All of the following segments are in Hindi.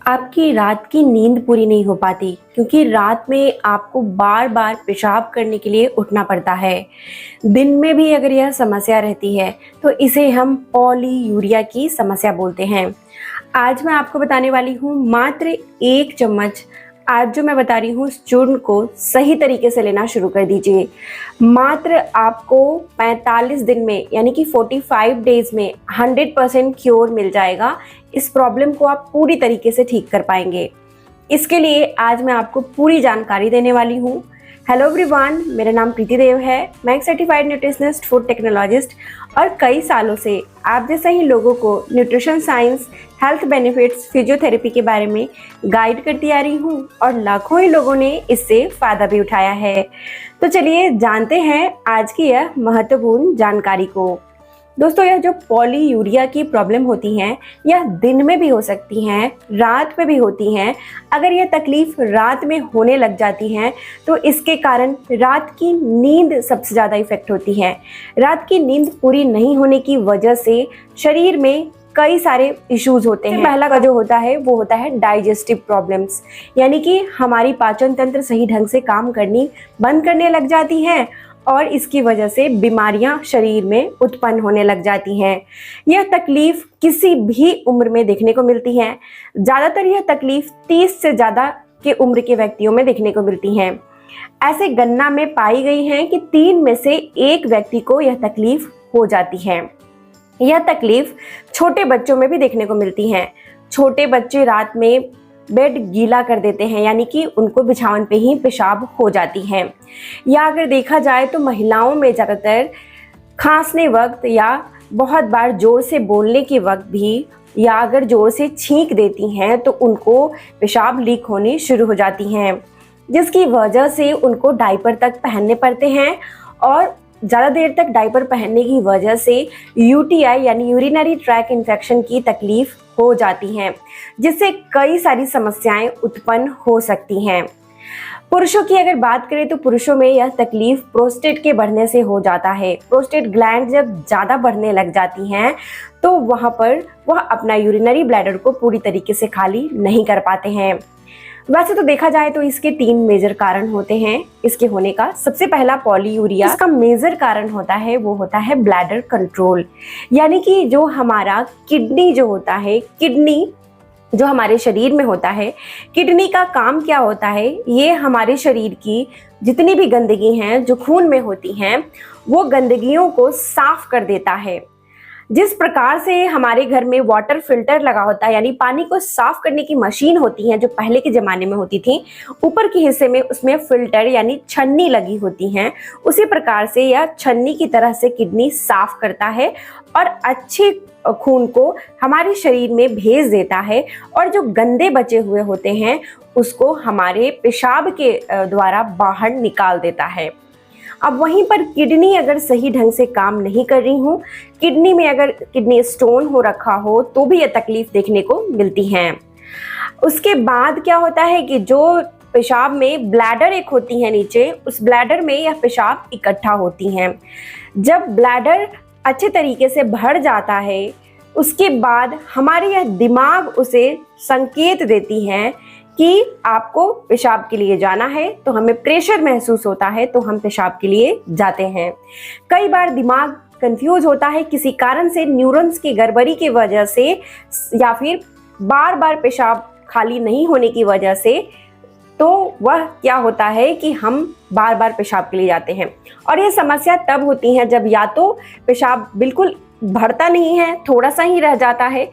आपकी रात की नींद पूरी नहीं हो पाती क्योंकि रात में आपको बार बार पेशाब करने के लिए उठना पड़ता है। दिन में भी अगर यह समस्या रहती है तो इसे हम पॉलीयूरिया की समस्या बोलते हैं। आज मैं आपको बताने वाली हूँ मात्र 1 चम्मच। आज जो मैं बता रही हूँ उस चूर्ण को सही तरीके से लेना शुरू कर दीजिए। मात्र आपको 45 दिन में यानी कि 45 डेज में 100% क्योर मिल जाएगा। इस प्रॉब्लम को आप पूरी तरीके से ठीक कर पाएंगे। इसके लिए आज मैं आपको पूरी जानकारी देने वाली हूँ। हेलो एवरीवन, मेरा नाम प्रीति देव है। मैं एक सर्टिफाइड न्यूट्रिशनिस्ट, फूड टेक्नोलॉजिस्ट और कई सालों से आप जैसे ही लोगों को nutrition science, health benefits, physiotherapy के बारे में गाइड करती आ रही हूँ और लाखों ही लोगों ने इससे फ़ायदा भी उठाया है। तो चलिए जानते हैं आज की यह महत्वपूर्ण जानकारी को। दोस्तों, यह जो पॉलीयूरिया की प्रॉब्लम होती हैं यह दिन में भी हो सकती हैं, रात में भी होती हैं। अगर यह तकलीफ़ रात में होने लग जाती हैं तो इसके कारण रात की नींद सबसे ज़्यादा इफ़ेक्ट होती है। रात की नींद पूरी नहीं होने की वजह से शरीर में कई सारे इश्यूज होते हैं। पहला का जो होता है वो होता है डाइजेस्टिव प्रॉब्लम्स, यानी कि हमारी पाचन तंत्र सही ढंग से काम करनी बंद करने लग जाती है और इसकी वजह से बीमारियां शरीर में उत्पन्न होने लग जाती हैं। यह तकलीफ किसी भी उम्र में देखने को मिलती है। ज़्यादातर यह तकलीफ 30 से ज़्यादा के उम्र के व्यक्तियों में देखने को मिलती हैं। ऐसे गणना में पाई गई है कि 3 में से 1 व्यक्ति को यह तकलीफ हो जाती है। यह तकलीफ छोटे बच्चों में भी देखने को मिलती है। छोटे बच्चे रात में बेड गीला कर देते हैं, यानी कि उनको बिछावन पे ही पेशाब हो जाती है। या अगर देखा जाए तो महिलाओं में ज़्यादातर खांसने वक्त या बहुत बार ज़ोर से बोलने के वक्त भी, या अगर ज़ोर से छींक देती हैं तो उनको पेशाब लीक होनी शुरू हो जाती हैं, जिसकी वजह से उनको डायपर तक पहनने पड़ते हैं। और ज़्यादा देर तक डायपर पहनने की वजह से यूटीआई यानी यूरिनरी ट्रैक इन्फेक्शन की तकलीफ हो जाती हैं, जिससे कई सारी समस्याएं उत्पन्न हो सकती हैं। पुरुषों की अगर बात करें तो पुरुषों में यह तकलीफ प्रोस्टेट के बढ़ने से हो जाता है। प्रोस्टेट ग्लैंड जब ज़्यादा बढ़ने लग जाती हैं तो वहाँ पर वह अपना यूरिनरी ब्लैडर को पूरी तरीके से खाली नहीं कर पाते हैं। वैसे तो देखा जाए तो इसके 3 मेजर कारण होते हैं इसके होने का। सबसे पहला पॉलीयूरिया, इसका मेजर कारण होता है वो होता है ब्लैडर कंट्रोल, यानी कि जो हमारा किडनी जो होता है, किडनी जो हमारे शरीर में होता है, किडनी का काम क्या होता है, ये हमारे शरीर की जितनी भी गंदगी हैं जो खून में होती हैं वो गंदगियों को साफ कर देता है। जिस प्रकार से हमारे घर में वाटर फिल्टर लगा होता है, यानी पानी को साफ करने की मशीन होती है जो पहले के ज़माने में होती थी, ऊपर के हिस्से में उसमें फिल्टर यानी छन्नी लगी होती हैं, उसी प्रकार से यह छन्नी की तरह से किडनी साफ करता है और अच्छे खून को हमारे शरीर में भेज देता है और जो गंदे बचे हुए होते हैं उसको हमारे पेशाब के द्वारा बाहर निकाल देता है। अब वहीं पर किडनी अगर सही ढंग से काम नहीं कर रही हूँ, किडनी में अगर किडनी स्टोन हो रखा हो तो भी यह तकलीफ देखने को मिलती है। उसके बाद क्या होता है कि जो पेशाब में ब्लैडर एक होती है नीचे, उस ब्लैडर में यह पेशाब इकट्ठा होती हैं। जब ब्लैडर अच्छे तरीके से भर जाता है उसके बाद हमारे यह दिमाग उसे संकेत देती हैं कि आपको पेशाब के लिए जाना है, तो हमें प्रेशर महसूस होता है तो हम पेशाब के लिए जाते हैं। कई बार दिमाग कंफ्यूज होता है किसी कारण से, न्यूरॉन्स की गड़बड़ी की वजह से या फिर बार बार पेशाब खाली नहीं होने की वजह से, तो वह क्या होता है कि हम बार बार पेशाब के लिए जाते हैं। और ये समस्या तब होती है जब या तो पेशाब बिल्कुल भरता नहीं है, थोड़ा सा ही रह जाता है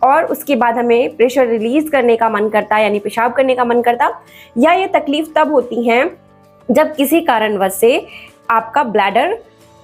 और उसके बाद हमें प्रेशर रिलीज करने का मन करता है, यानी पेशाब करने का मन करता, या ये तकलीफ तब होती है जब किसी कारणवश से आपका ब्लैडर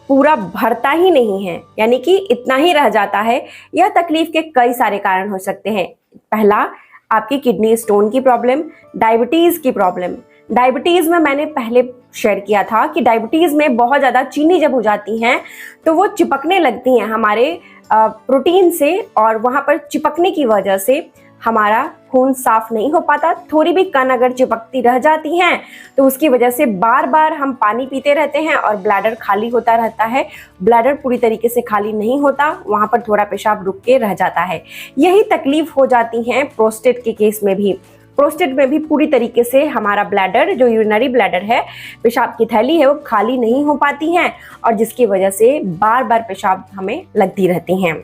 पूरा भरता ही नहीं है, यानी कि इतना ही रह जाता है। यह तकलीफ के कई सारे कारण हो सकते हैं। पहला, आपकी किडनी स्टोन की प्रॉब्लम, डायबिटीज़ की प्रॉब्लम। डायबिटीज़ में मैंने पहले शेयर किया था कि डायबिटीज़ में बहुत ज़्यादा चीनी जब हो जाती हैं तो वो चिपकने लगती हैं हमारे प्रोटीन से, और वहाँ पर चिपकने की वजह से हमारा खून साफ नहीं हो पाता, थोड़ी भी कण अगर चिपकती रह जाती हैं तो उसकी वजह से बार बार हम पानी पीते रहते हैं और ब्लैडर खाली होता रहता है। ब्लैडर पूरी तरीके से खाली नहीं होता, वहाँ पर थोड़ा पेशाब रुक के रह जाता है। यही तकलीफ हो जाती है प्रोस्टेट के केस में भी। प्रोस्टेट में भी पूरी तरीके से हमारा ब्लैडर, जो यूरिनरी ब्लैडर है, पेशाब की थैली है, वो खाली नहीं हो पाती हैं और जिसकी वजह से बार बार पेशाब हमें लगती रहती हैं।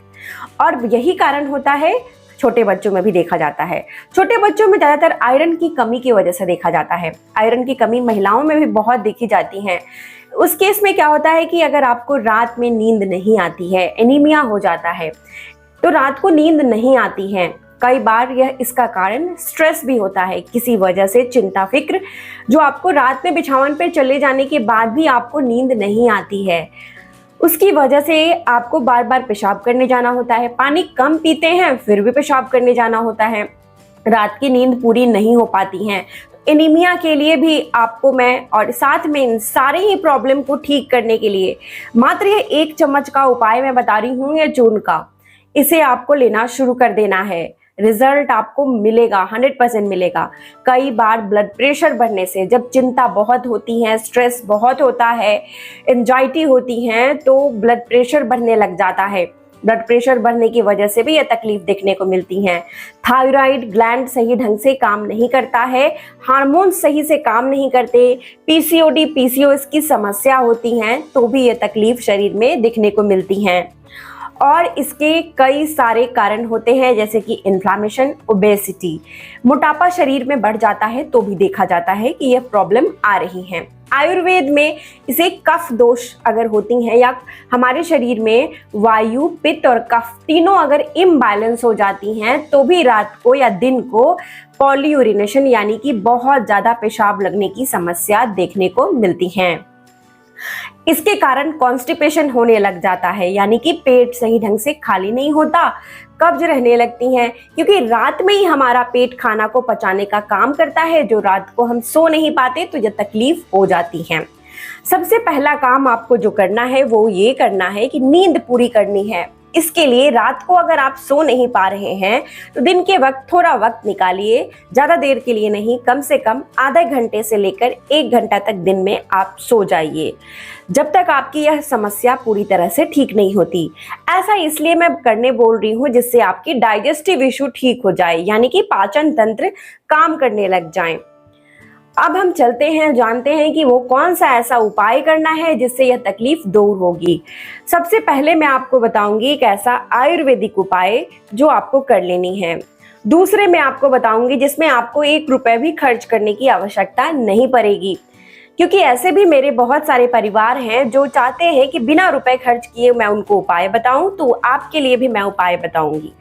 और यही कारण होता है, छोटे बच्चों में भी देखा जाता है। छोटे बच्चों में ज़्यादातर आयरन की कमी की वजह से देखा जाता है। आयरन की कमी महिलाओं में भी बहुत देखी जाती है। उस केस में क्या होता है कि अगर आपको रात में नींद नहीं आती है, एनीमिया हो जाता है, तो रात को नींद नहीं आती है, कई बार यह इसका कारण स्ट्रेस भी होता है, किसी वजह से चिंता फिक्र, जो आपको रात में बिछावन पर चले जाने के बाद भी आपको नींद नहीं आती है, उसकी वजह से आपको बार बार पेशाब करने जाना होता है। पानी कम पीते हैं फिर भी पेशाब करने जाना होता है, रात की नींद पूरी नहीं हो पाती है। एनीमिया के लिए भी आपको मैं, और साथ में इन सारे ही प्रॉब्लम को ठीक करने के लिए मात्र ये 1 चम्मच का उपाय मैं बता रही हूँ, ये चूर्ण का, इसे आपको लेना शुरू कर देना है। रिजल्ट आपको मिलेगा, 100% मिलेगा। कई बार ब्लड प्रेशर बढ़ने से, जब चिंता बहुत होती है, स्ट्रेस बहुत होता है, एंजाइटी होती है, तो ब्लड प्रेशर बढ़ने लग जाता है। ब्लड प्रेशर बढ़ने की वजह से भी यह तकलीफ देखने को मिलती है। थायराइड ग्लैंड सही ढंग से काम नहीं करता है, हार्मोन सही से काम नहीं करते, पीसीओडी पीसीओएस की समस्या होती है, तो भी यह तकलीफ शरीर में दिखने को मिलती है। और इसके कई सारे कारण होते हैं, जैसे कि इन्फ्लामेशन, ओबेसिटी, मोटापा शरीर में बढ़ जाता है तो भी देखा जाता है कि यह प्रॉब्लम आ रही है। आयुर्वेद में इसे कफ दोष अगर होती हैं, या हमारे शरीर में वायु, पित्त और कफ तीनों अगर इम्बैलेंस हो जाती हैं, तो भी रात को या दिन को पॉलीयूरिनेशन यानी कि बहुत ज़्यादा पेशाब लगने की समस्या देखने को मिलती हैं। इसके कारण कॉन्स्टिपेशन होने लग जाता है, यानी कि पेट सही ढंग से खाली नहीं होता, कब्ज रहने लगती हैं, क्योंकि रात में ही हमारा पेट खाना को पचाने का काम करता है, जो रात को हम सो नहीं पाते तो यह तकलीफ हो जाती है। सबसे पहला काम आपको जो करना है वो ये करना है कि नींद पूरी करनी है। इसके लिए रात को अगर आप सो नहीं पा रहे हैं तो दिन के वक्त थोड़ा वक्त निकालिए, ज़्यादा देर के लिए नहीं, कम से कम आधे घंटे से लेकर 1 घंटा तक दिन में आप सो जाइए, जब तक आपकी यह समस्या पूरी तरह से ठीक नहीं होती। ऐसा इसलिए मैं करने बोल रही हूँ जिससे आपकी डाइजेस्टिव इशू ठीक हो जाए, यानी कि पाचन तंत्र काम करने लग जाए। अब हम चलते हैं, जानते हैं कि वो कौन सा ऐसा उपाय करना है जिससे यह तकलीफ दूर होगी। सबसे पहले मैं आपको बताऊंगी एक ऐसा आयुर्वेदिक उपाय जो आपको कर लेनी है। दूसरे मैं आपको बताऊंगी जिसमें आपको 1 रुपए भी खर्च करने की आवश्यकता नहीं पड़ेगी, क्योंकि ऐसे भी मेरे बहुत सारे परिवार हैं जो चाहते हैं कि बिना रुपए खर्च किए मैं उनको उपाय बताऊं, तो आपके लिए भी मैं उपाय बताऊंगी।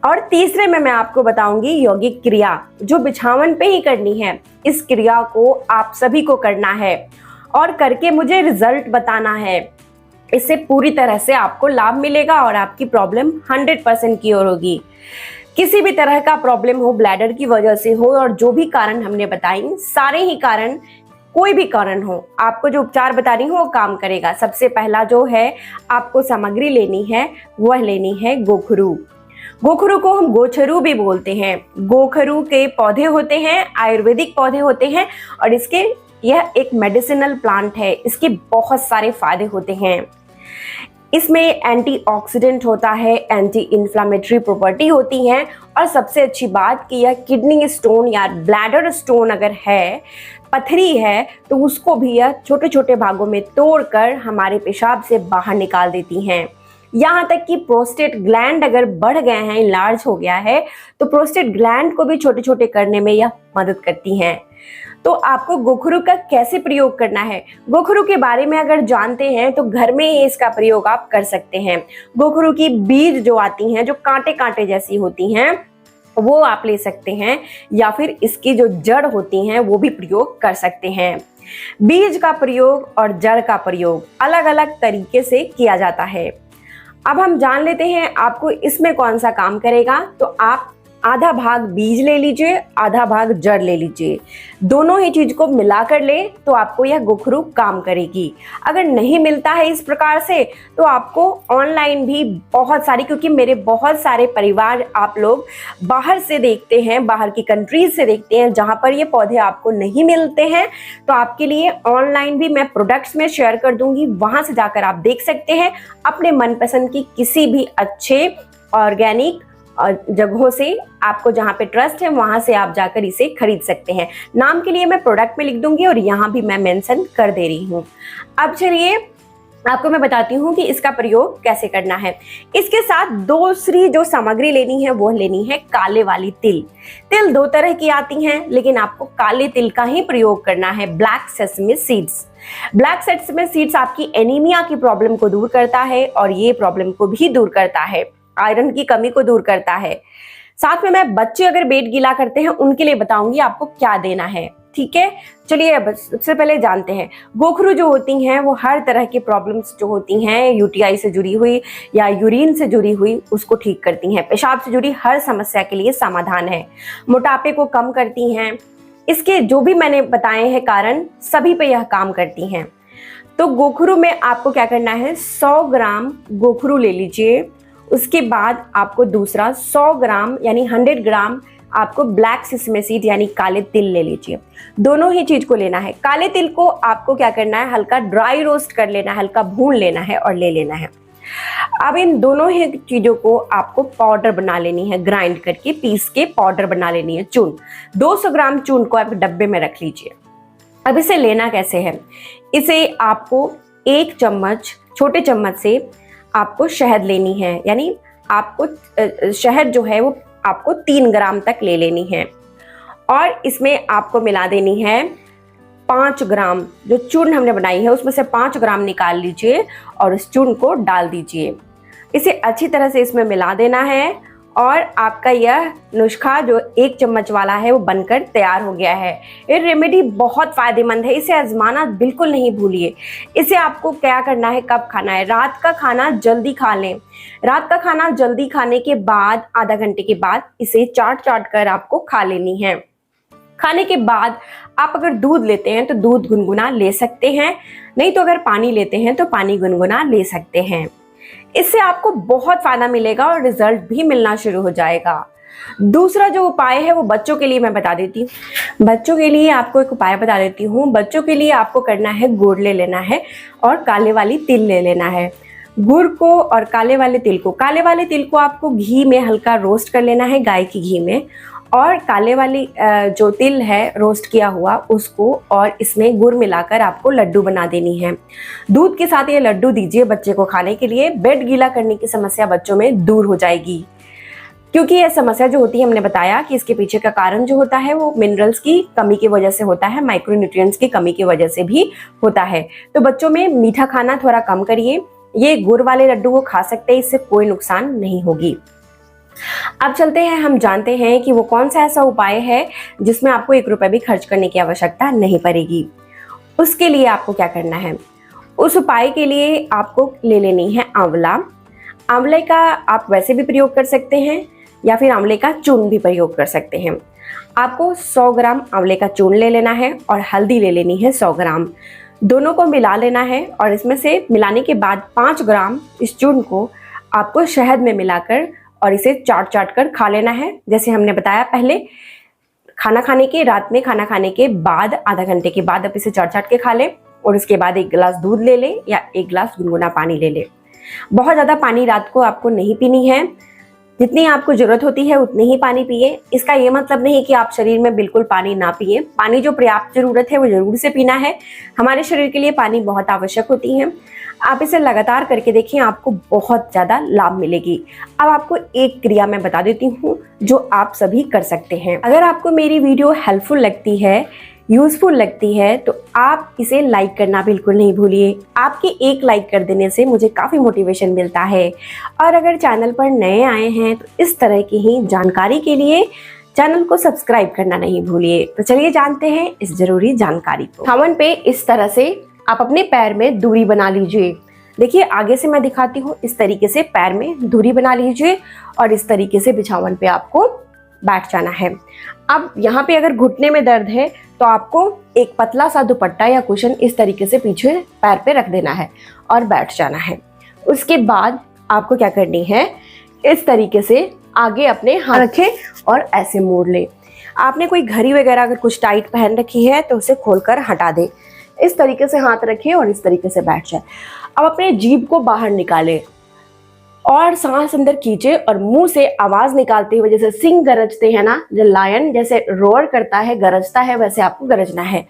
और तीसरे में मैं आपको बताऊंगी यौगिक क्रिया, जो बिछावन पे ही करनी है। इस क्रिया को आप सभी को करना है और करके मुझे रिजल्ट बताना है। इससे पूरी तरह से आपको लाभ मिलेगा और आपकी प्रॉब्लम 100% क्योर होगी। किसी भी तरह का प्रॉब्लम हो, ब्लैडर की वजह से हो, और जो भी कारण हमने बताई, सारे ही कारण, कोई भी कारण हो, आपको जो उपचार बता रही हूँ वो काम करेगा। सबसे पहला जो है आपको सामग्री लेनी है, वह लेनी है गोखरू। गोखरू को हम गोचरू भी बोलते हैं। गोखरू के पौधे होते हैं, आयुर्वेदिक पौधे होते हैं, और यह एक मेडिसिनल प्लांट है। इसके बहुत सारे फायदे होते हैं। इसमें एंटीऑक्सीडेंट होता है, एंटी इन्फ्लामेटरी प्रॉपर्टी होती हैं, और सबसे अच्छी बात कि यह किडनी स्टोन या ब्लैडर स्टोन अगर है, पथरी है, तो उसको भी यह छोटे छोटे भागों में तोड़कर हमारे पेशाब से बाहर निकाल देती हैं। यहाँ तक कि प्रोस्टेट ग्लैंड अगर बढ़ गए हैं, इनलार्ज हो गया है, तो प्रोस्टेट ग्लैंड को भी छोटे छोटे करने में यह मदद करती हैं। तो आपको गोखरू का कैसे प्रयोग करना है, गोखरू के बारे में अगर जानते हैं तो घर में ही इसका प्रयोग आप कर सकते हैं। गोखरू की बीज जो आती हैं, जो कांटे कांटे जैसी होती हैं, वो आप ले सकते हैं, या फिर इसकी जो जड़ होती हैं वो भी प्रयोग कर सकते हैं। बीज का प्रयोग और जड़ का प्रयोग अलग अलग तरीके से किया जाता है। अब हम जान लेते हैं आपको इसमें कौन सा काम करेगा। तो आप आधा भाग बीज ले लीजिए, आधा भाग जड़ ले लीजिए। दोनों ही चीज को मिलाकर ले तो आपको यह गोखरू काम करेगी। अगर नहीं मिलता है इस प्रकार से तो आपको ऑनलाइन भी बहुत सारी, क्योंकि मेरे बहुत सारे परिवार आप लोग बाहर से देखते हैं, बाहर की कंट्रीज से देखते हैं जहां पर ये पौधे आपको नहीं मिलते हैं, तो आपके लिए ऑनलाइन भी मैं प्रोडक्ट्स में शेयर कर दूंगी, वहां से जाकर आप देख सकते हैं। अपने मनपसंद की किसी भी अच्छे ऑर्गेनिक जगहों से, आपको जहां पे ट्रस्ट है वहां से आप जाकर इसे खरीद सकते हैं। नाम के लिए मैं प्रोडक्ट में लिख दूंगी और यहाँ भी मैं मेंशन कर दे रही हूँ। अब चलिए आपको मैं बताती हूँ कि इसका प्रयोग कैसे करना है। इसके साथ दूसरी जो सामग्री लेनी है वो लेनी है काले वाली तिल। तिल दो तरह की आती हैं, लेकिन आपको काले तिल का ही प्रयोग करना है, black sesame seeds. Black sesame seeds आपकी एनीमिया की प्रॉब्लम को दूर करता है और ये प्रॉब्लम को भी दूर करता है, आयरन की कमी को दूर करता है। साथ में मैं बच्चे अगर पेट गीला करते हैं उनके लिए बताऊंगी आपको क्या देना है, ठीक है। चलिए अब सबसे पहले जानते हैं, गोखरू जो होती हैं वो हर तरह की प्रॉब्लम्स जो होती हैं, यूटीआई से जुड़ी हुई या यूरिन से जुड़ी हुई, उसको ठीक करती हैं। पेशाब से जुड़ी हर समस्या के लिए समाधान है। मोटापे को कम करती हैं। इसके जो भी मैंने बताए हैं कारण, सभी पे यह काम करती हैं। तो गोखरू में आपको क्या करना है, 100 ग्राम गोखरू ले लीजिए। उसके बाद आपको दूसरा 100 ग्राम यानी 100 ग्राम आपको ब्लैक सेसमे सीड यानी काले तिल ले लीजिए। दोनों ही चीज को लेना है। काले तिल को आपको क्या करना है, हल्का ड्राई रोस्ट कर लेना है, हल्का भून लेना है और ले लेना है। अब इन दोनों ही चीजों को आपको पाउडर बना लेनी है, ग्राइंड करके पीस के पाउडर बना लेनी है, चून। 200 ग्राम चून को आप डब्बे में रख लीजिए। अब इसे लेना कैसे है, इसे आपको 1 चम्मच, छोटे चम्मच से आपको शहद लेनी है, यानी आपको शहद जो है वो आपको 3 ग्राम तक ले लेनी है। और इसमें आपको मिला देनी है 5 ग्राम, जो चूर्ण हमने बनाई है उसमें से 5 ग्राम निकाल लीजिए और इस चूर्ण को डाल दीजिए। इसे अच्छी तरह से इसमें मिला देना है और आपका यह नुस्खा जो 1 चम्मच वाला है वो बनकर तैयार हो गया है। ये रेमेडी बहुत फ़ायदेमंद है, इसे आजमाना बिल्कुल नहीं भूलिए। इसे आपको क्या करना है, कब खाना है, रात का खाना जल्दी खा लें। रात का खाना जल्दी खाने के बाद आधा घंटे के बाद इसे चाट कर आपको खा लेनी है। खाने के बाद आप अगर दूध लेते हैं तो दूध गुनगुना ले सकते हैं, नहीं तो अगर पानी लेते हैं तो पानी गुनगुना ले सकते हैं। इससे आपको बहुत फायदा मिलेगा और रिजल्ट भी मिलना शुरू हो जाएगा। दूसरा जो उपाय है वो बच्चों के लिए मैं बता देती हूँ। बच्चों के लिए आपको एक उपाय बता देती हूँ। बच्चों के लिए आपको करना है, गुड़ ले लेना है और काले वाली तिल ले लेना है। गुड़ को और काले वाले तिल को आपको घी में हल्का रोस्ट कर लेना है, गाय की घी में। और काले वाली जो तिल है रोस्ट किया हुआ उसको और इसमें गुड़ मिलाकर आपको लड्डू बना देनी है। दूध के साथ ये लड्डू दीजिए बच्चे को खाने के लिए। पेट गीला करने की समस्या बच्चों में दूर हो जाएगी, क्योंकि यह समस्या जो होती है, हमने बताया कि इसके पीछे का कारण जो होता है वो मिनरल्स की कमी की वजह से होता है, माइक्रोन्यूट्रिएंट्स की कमी की वजह से भी होता है। तो बच्चों में मीठा खाना थोड़ा कम करिए। ये गुड़ वाले लड्डू वो खा सकते हैं, इससे कोई नुकसान नहीं होगी। अब चलते हैं, हम जानते हैं कि वो कौन सा ऐसा उपाय है जिसमें आपको 1 रुपए भी खर्च करने की आवश्यकता नहीं पड़ेगी। उसके लिए आपको क्या करना है, उस उपाय के लिए आपको ले लेनी है आंवला। आंवले का आप वैसे भी प्रयोग कर सकते हैं या फिर आंवले का चूर्ण भी प्रयोग कर सकते हैं। आपको 100 ग्राम आंवले का चूर्ण ले लेना है और हल्दी ले लेनी है 100 ग्राम। दोनों को मिला लेना है और इसमें से मिलाने के बाद 5 ग्राम इस चूर्ण को आपको शहद में मिलाकर और इसे चाट कर खा लेना है। जैसे हमने बताया पहले, खाना खाने के, रात में खाना खाने के बाद आधा घंटे के बाद आप इसे चाट के खा लें और उसके बाद 1 गिलास दूध ले लें या 1 गिलास गुनगुना पानी ले लें। बहुत ज़्यादा पानी रात को आपको नहीं पीनी है, जितनी आपको ज़रूरत होती है उतनी ही पानी पिए। इसका ये मतलब नहीं कि आप शरीर में बिल्कुल पानी ना पिए। पानी जो पर्याप्त ज़रूरत है वो ज़रूर से पीना है। हमारे शरीर के लिए पानी बहुत आवश्यक होती है। आप इसे लगातार करके देखिए, आपको बहुत ज़्यादा लाभ मिलेगी। अब आपको एक क्रिया मैं बता देती हूँ जो आप सभी कर सकते हैं। अगर आपको मेरी वीडियो हेल्पफुल लगती है, यूज़फुल लगती है, तो आप इसे लाइक करना बिल्कुल नहीं भूलिए। आपके एक लाइक कर देने से मुझे काफ़ी मोटिवेशन मिलता है। और अगर चैनल पर नए आए हैं तो इस तरह की ही जानकारी के लिए चैनल को सब्सक्राइब करना नहीं भूलिए। तो चलिए जानते हैं इस जरूरी जानकारी को। थावन पे इस तरह से आप अपने पैर में दूरी बना लीजिए। देखिए आगे से मैं दिखाती हूँ, इस तरीके से पैर में दूरी बना लीजिए और इस तरीके से बिछावन पे आपको बैठ जाना है। अब यहाँ पे अगर घुटने में दर्द है तो आपको एक पतला सा दुपट्टा या कुशन इस तरीके से पीछे पैर पे रख देना है और बैठ जाना है। उसके बाद आपको क्या करनी है, इस तरीके से आगे अपने हाथ रखें और ऐसे मोड़ लें। आपने कोई घड़ी वगैरह अगर कुछ टाइट पहन रखी है तो उसे खोलकर हटा दें। इस तरीके से हाथ रखें और इस तरीके से बैठ जाए। अब अपने जीभ को बाहर निकालें और सांस अंदर खींचे और मुंह से आवाज निकालते हुए, जैसे सिंह गरजते हैं ना, जो लायन जैसे रोर करता है, गरजता है, वैसे आपको गरजना है।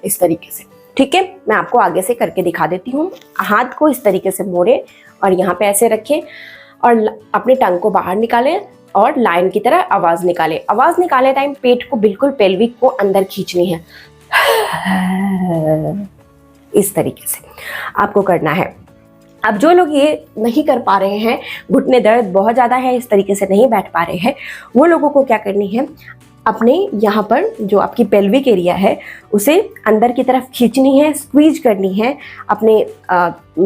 इस तरीके से, ठीक है। मैं आपको आगे से करके दिखा देती हूँ। हाथ को इस तरीके से मोड़े और यहाँ पे ऐसे रखें और अपने टंग को बाहर निकालें और लाइन की तरह आवाज निकालें। आवाज निकाले टाइम पेट को बिल्कुल पेल्विक को अंदर खींचनी है। इस तरीके से आपको करना है। अब जो लोग ये नहीं कर पा रहे हैं, घुटने दर्द बहुत ज़्यादा है, इस तरीके से नहीं बैठ पा रहे हैं, वो लोगों को क्या करनी है, अपने यहाँ पर जो आपकी पेल्विक एरिया है उसे अंदर की तरफ खींचनी है, स्क्वीज करनी है। अपने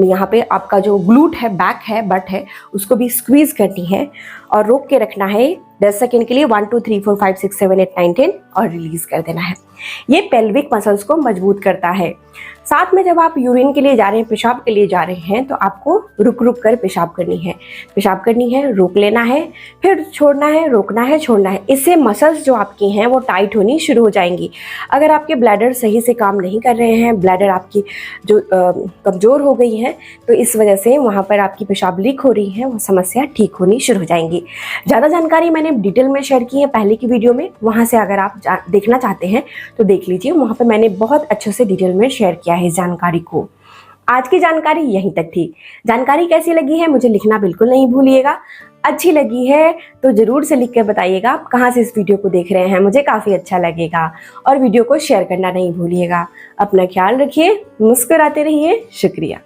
यहाँ पे आपका जो ग्लूट है, बैक है, बट है, उसको भी स्क्वीज करनी है और रोक के रखना है 10 सेकेंड के लिए। 1 2 3 4 5 6 7 8 9 10 और रिलीज कर देना है। ये पेल्विक मसल्स को मजबूत करता है। साथ में जब आप यूरिन के लिए जा रहे हैं, पेशाब के लिए जा रहे हैं, तो आपको रुक रुक कर पेशाब करनी है। पेशाब करनी है, रोक लेना है, फिर छोड़ना है, रोकना है, छोड़ना है। इससे मसल्स जो आपकी हैं वो टाइट होनी शुरू हो जाएंगी। अगर आपके ब्लैडर सही से काम नहीं कर रहे हैं, ब्लैडर आपकी जो कमज़ोर हो गई है, तो इस वजह से वहाँ पर आपकी पेशाब लीक हो रही है, वो समस्या ठीक होनी शुरू हो जाएंगी। ज़्यादा जानकारी मैंने डिटेल में शेयर की है पहले की वीडियो में, वहाँ से अगर आप देखना चाहते हैं तो देख लीजिए। वहाँ पर मैंने बहुत अच्छे से डिटेल में शेयर किया है इस जानकारी को। आज की जानकारी यहीं तक थी। जानकारी कैसी लगी है मुझे लिखना बिल्कुल नहीं भूलिएगा। अच्छी लगी है तो ज़रूर से लिख कर बताइएगा आप कहाँ से इस वीडियो को देख रहे हैं, मुझे काफ़ी अच्छा लगेगा। और वीडियो को शेयर करना नहीं भूलिएगा। अपना ख्याल रखिए, मुस्कुराते रहिए। शुक्रिया।